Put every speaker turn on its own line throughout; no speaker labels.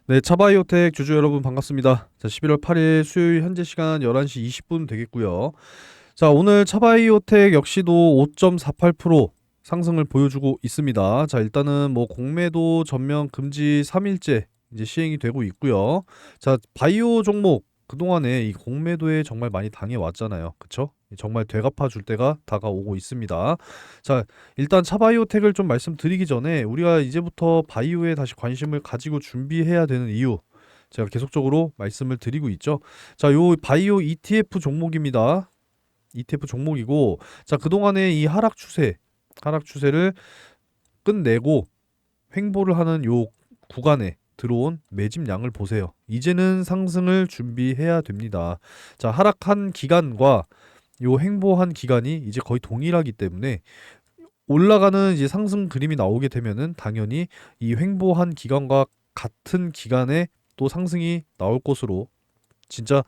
네, 차바이오텍 주주 여러분 반갑습니다. 자, 11월 8일 수요일 현재 시간 11시 20분 되겠고요. 자, 오늘 차바이오텍 역시도 5.48% 상승을 보여주고 있습니다. 자, 일단은 뭐 공매도 전면 금지 3일째 이제 시행이 되고 있고요. 자, 바이오 종목 그동안에 이 공매도에 정말 많이 당해왔잖아요. 그쵸? 정말 되갚아 줄 때가 다가오고 있습니다. 자, 일단 차바이오텍을 좀 말씀드리기 전에 우리가 이제부터 바이오에 다시 관심을 가지고 준비해야 되는 이유 제가 계속적으로 말씀을 드리고 있죠. 자, 요 바이오 ETF 종목입니다. ETF 종목이고, 자, 그동안의 이 하락 추세를 끝내고 횡보를 하는 요 구간에 들어온 매집량을 보세요. 이제는 상승을 준비해야 됩니다. 자, 하락한 기간과 요 횡보한 기간이 이제 거의 동일하기 때문에 올라가는 이제 상승 그림이 나오게 되면은 당연히 이 횡보한 기간과 같은 기간에 또 상승이 나올 것으로 진짜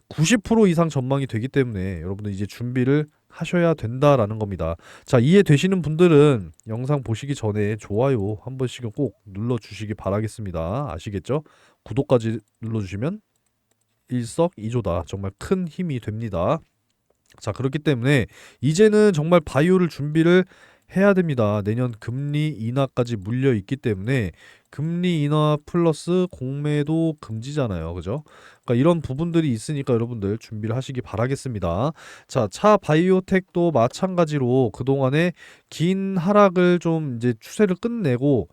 90% 이상 전망이 되기 때문에 여러분들 이제 준비를 하셔야 된다라는 겁니다. 자, 이해되시는 분들은 영상 보시기 전에 좋아요 한 번씩은 꼭 눌러주시기 바라겠습니다. 아시겠죠? 구독까지 눌러주시면 일석이조다. 정말 큰 힘이 됩니다. 자, 그렇기 때문에 이제는 정말 바이오를 준비를 해야 됩니다. 내년 금리 인하까지 물려 있기 때문에 금리 인하 플러스 공매도 금지잖아요. 그죠? 그러니까 이런 부분들이 있으니까 여러분들 준비를 하시기 바라겠습니다. 자, 차 바이오텍도 마찬가지로 그동안에 긴 하락을 좀 이제 추세를 끝내고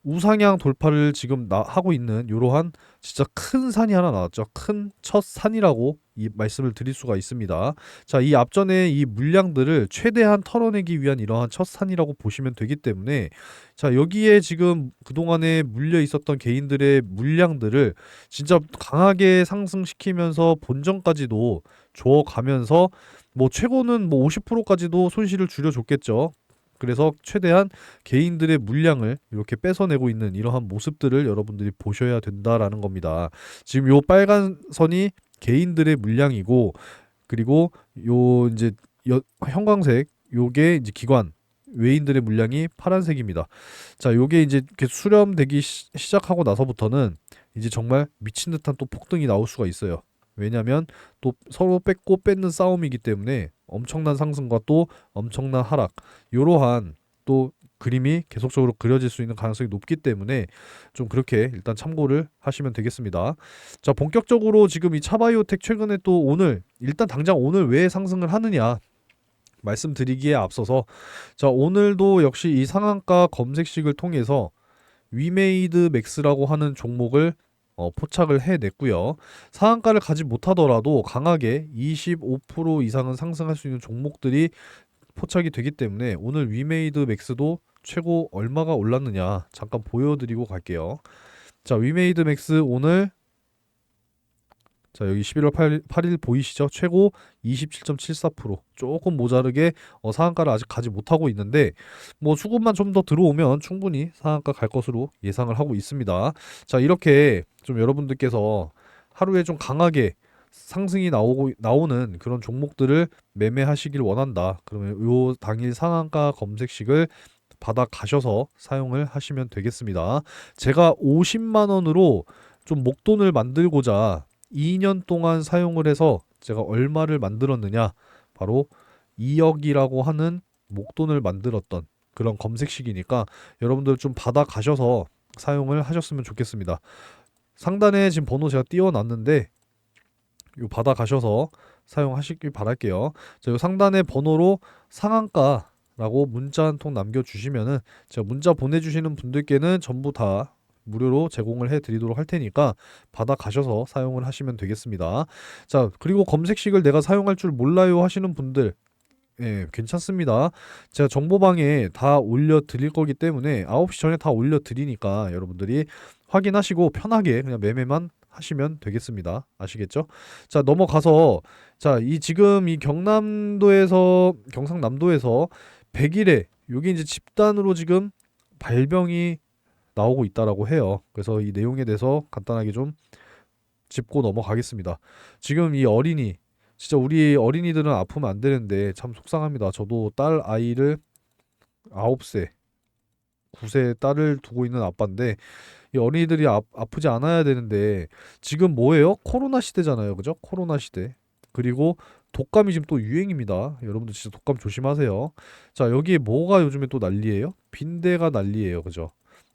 우상향 돌파를 지금 하고 있는 이러한 진짜 큰 산이 하나 나왔죠. 큰 첫 산이라고 이 말씀을 드릴 수가 있습니다. 자, 이 앞전에 이 물량들을 최대한 털어내기 위한 이러한 첫 산이라고 보시면 되기 때문에 자, 여기에 지금 그동안에 물려 있었던 개인들의 물량들을 진짜 강하게 상승시키면서 본전까지도 줘가면서 뭐 최고는 뭐 50%까지도 손실을 줄여줬겠죠. 그래서 최대한 개인들의 물량을 이렇게 뺏어내고 있는 이러한 모습들을 여러분들이 보셔야 된다라는 겁니다. 지금 요 빨간 선이 개인들의 물량이고 그리고 요 이제 형광색 요게 이제 기관 외인들의 물량이 파란색입니다. 자, 요게 이제 계속 수렴되기 시작하고 나서부터는 이제 정말 미친 듯한 또 폭등이 나올 수가 있어요. 왜냐면 또 서로 뺏고 뺏는 싸움이기 때문에 엄청난 상승과 또 엄청난 하락 이러한 또 그림이 계속적으로 그려질 수 있는 가능성이 높기 때문에 좀 그렇게 일단 참고를 하시면 되겠습니다. 자, 본격적으로 지금 이 차바이오텍 최근에 또 오늘 일단 당장 오늘 왜 상승을 하느냐 말씀드리기에 앞서서 자, 오늘도 역시 이 상한가 검색식을 통해서 위메이드 맥스라고 하는 종목을 포착을 해냈고요. 상한가를 가지 못하더라도 강하게 25% 이상은 상승할 수 있는 종목들이 포착이 되기 때문에 오늘 위메이드 맥스도 최고 얼마가 올랐느냐 잠깐 보여드리고 갈게요. 자, 위메이드 맥스 오늘 자, 여기 11월 8일 보이시죠? 최고 27.74%. 조금 모자르게 상한가를 아직 가지 못하고 있는데 뭐 수급만 좀 더 들어오면 충분히 상한가 갈 것으로 예상을 하고 있습니다. 자, 이렇게 좀 여러분들께서 하루에 좀 강하게 상승이 나오는 그런 종목들을 매매하시길 원한다. 그러면 요 당일 상한가 검색식을 받아 가셔서 사용을 하시면 되겠습니다. 제가 50만 원으로 좀 목돈을 만들고자 2년 동안 사용을 해서 제가 얼마를 만들었느냐? 바로 2억이라고 하는 목돈을 만들었던 그런 검색식이니까 여러분들 좀 받아 가셔서 사용을 하셨으면 좋겠습니다. 상단에 지금 번호 제가 띄워놨는데 요 받아 가셔서 사용하시길 바랄게요. 자, 요 상단의 번호로 상한가라고 문자 한 통 남겨주시면은 제가 문자 보내주시는 분들께는 전부 다 무료로 제공을 해드리도록 할 테니까 받아 가셔서 사용을 하시면 되겠습니다. 자, 그리고 검색식을 내가 사용할 줄 몰라요 하시는 분들 예, 괜찮습니다. 제가 정보방에 다 올려드릴 거기 때문에 9시 전에 다 올려드리니까 여러분들이 확인하시고 편하게 그냥 매매만 하시면 되겠습니다. 아시겠죠? 자, 넘어가서 자, 이 지금 이 경상남도에서 100일에 여기 이제 집단으로 지금 발병이 나오고 있다라고 해요. 그래서 이 내용에 대해서 간단하게 좀 짚고 넘어가겠습니다. 지금 이 어린이 진짜 우리 어린이들은 아프면 안 되는데 참 속상합니다. 저도 딸 아이를 9세 9세 딸을 두고 있는 아빠인데 이 어린이들이 아프지 않아야 되는데 지금 뭐예요? 코로나 시대잖아요. 그죠? 코로나 시대. 그리고 독감이 지금 또 유행입니다. 여러분들 진짜 독감 조심하세요. 자, 여기에 뭐가 요즘에 또 난리예요? 빈대가 난리예요. 그죠?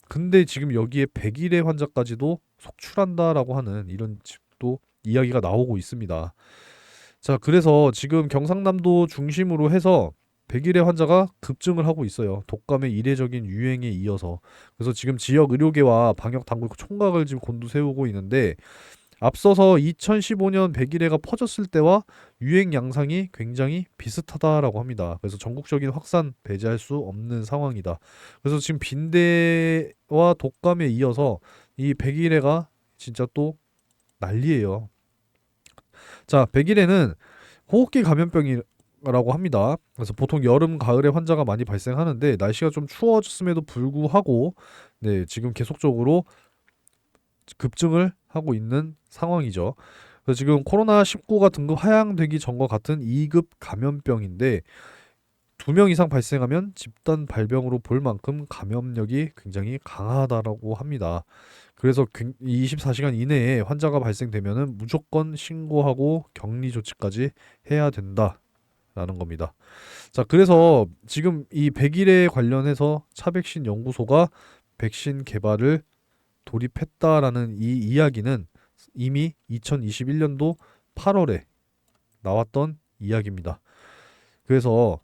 근데 지금 여기에 백일의 환자까지도 속출한다라고 하는 이런 또 이야기가 나오고 있습니다. 자, 그래서 지금 경상남도 중심으로 해서 백일의 환자가 급증을 하고 있어요. 독감의 이례적인 유행에 이어서. 그래서 지금 지역 의료계와 방역 당국 총각을 지금 곤두세우고 있는데 앞서서 2015년 백일해가 퍼졌을 때와 유행 양상이 굉장히 비슷하다라고 합니다. 그래서 전국적인 확산 배제할 수 없는 상황이다. 그래서 지금 빈대와 독감에 이어서 이 백일해가 진짜 또 난리예요. 자, 백일해는 호흡기 감염병이라고 합니다. 그래서 보통 여름, 가을에 환자가 많이 발생하는데 날씨가 좀 추워졌음에도 불구하고 네, 지금 계속적으로 급증을 하고 있는 상황이죠. 그래서 지금 코로나19가 등급 하향되기 전과 같은 2급 감염병인데 2명 이상 발생하면 집단 발병으로 볼 만큼 감염력이 굉장히 강하다라고 합니다. 그래서 24시간 이내에 환자가 발생되면은 무조건 신고하고 격리 조치까지 해야 된다라는 겁니다. 자, 그래서 지금 이 백일에 관련해서 차백신 연구소가 백신 개발을 돌입했다라는 이 이야기는 이미 2021년도 8월에 나왔던 이야기입니다. 그래서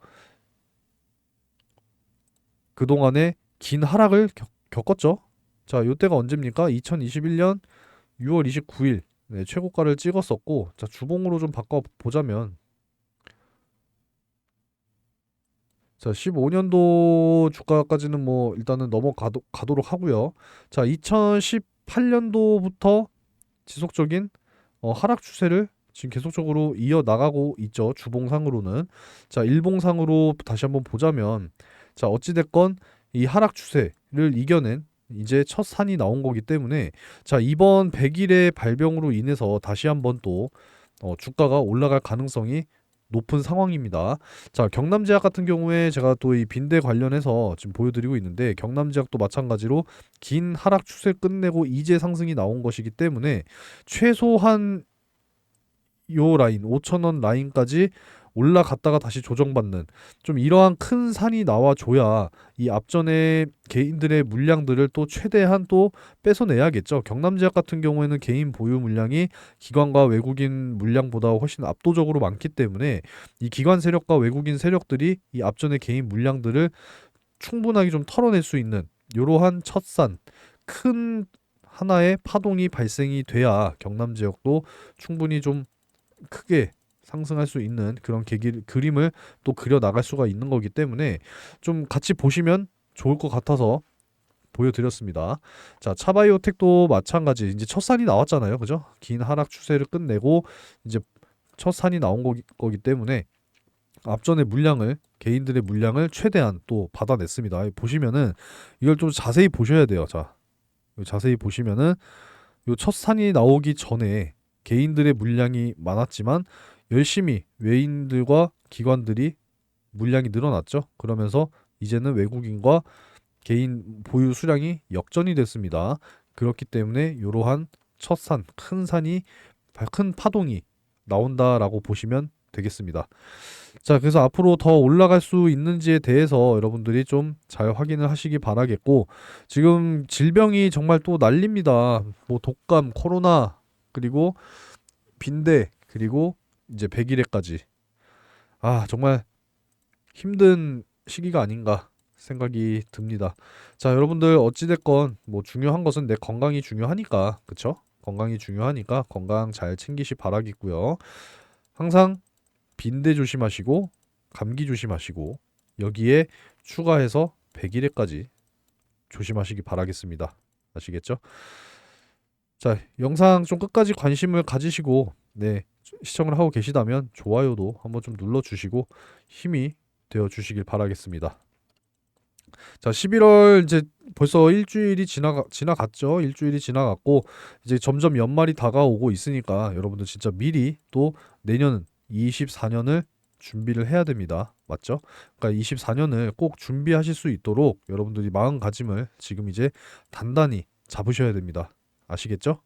그동안에 긴 하락을 겪었죠. 자, 요때가 언제입니까? 2021년 6월 29일 네, 최고가를 찍었었고, 자, 주봉으로 좀 바꿔 보자면, 자, 15년도 주가까지는 뭐 일단은 가도록 하고요. 자, 2018년도부터 지속적인 하락 추세를 지금 계속적으로 이어 나가고 있죠. 주봉상으로는. 자, 일봉상으로 다시 한번 보자면, 자, 어찌됐건 이 하락 추세를 이겨낸 이제 첫 산이 나온 거기 때문에, 자, 이번 100일의 발병으로 인해서 다시 한번 또 주가가 올라갈 가능성이 높은 상황입니다. 자, 경남제약 같은 경우에 제가 또 이 빈대 관련해서 지금 보여드리고 있는데, 경남제약도 마찬가지로 긴 하락 추세 끝내고 이제 상승이 나온 것이기 때문에 최소한 요 라인 5,000원 라인까지 올라갔다가 다시 조정받는 좀 이러한 큰 산이 나와줘야 이 앞전에 개인들의 물량들을 또 최대한 또 뺏어내야겠죠. 경남제약 같은 경우에는 개인 보유 물량이 기관과 외국인 물량보다 훨씬 압도적으로 많기 때문에 이 기관 세력과 외국인 세력들이 이 앞전에 개인 물량들을 충분하게 좀 털어낼 수 있는 이러한 첫산 큰 하나의 파동이 발생이 돼야 경남 지역도 충분히 좀 크게 상승할 수 있는 그런 그림을 또 그려 나갈 수가 있는 거기 때문에 좀 같이 보시면 좋을 것 같아서 보여드렸습니다. 자, 차바이오텍도 마찬가지 이제 첫 산이 나왔잖아요, 그죠? 긴 하락 추세를 끝내고 이제 첫 산이 나온 거기 때문에 앞전에 개인들의 물량을 최대한 또 받아냈습니다. 보시면은 이걸 좀 자세히 보셔야 돼요. 자, 자세히 보시면은 요 첫 산이 나오기 전에 개인들의 물량이 많았지만 열심히 외인들과 기관들이 물량이 늘어났죠. 그러면서 이제는 외국인과 개인 보유 수량이 역전이 됐습니다. 그렇기 때문에 이러한 첫 산, 큰 파동이 나온다라고 보시면 되겠습니다. 자, 그래서 앞으로 더 올라갈 수 있는지에 대해서 여러분들이 좀 잘 확인을 하시기 바라겠고, 지금 질병이 정말 또 난립니다. 뭐 독감, 코로나, 그리고 빈대, 그리고 이제 백일해까지. 아, 정말 힘든 시기가 아닌가 생각이 듭니다. 자, 여러분들 어찌됐건 뭐 중요한 것은 내 건강이 중요하니까, 그쵸? 건강이 중요하니까 건강 잘 챙기시 바라겠고요. 항상 빈대 조심하시고 감기 조심하시고 여기에 추가해서 백일해까지 조심하시기 바라겠습니다. 아시겠죠? 자, 영상 좀 끝까지 관심을 가지시고 네, 시청을 하고 계시다면 좋아요도 한번 좀 눌러주시고 힘이 되어 주시길 바라겠습니다. 자, 11월 이제 벌써 일주일이 지나갔죠. 일주일이 지나갔고 이제 점점 연말이 다가오고 있으니까 여러분들 진짜 미리 또 내년 24년을 준비를 해야 됩니다. 맞죠? 그러니까 24년을 꼭 준비하실 수 있도록 여러분들이 마음가짐을 지금 이제 단단히 잡으셔야 됩니다. 아시겠죠?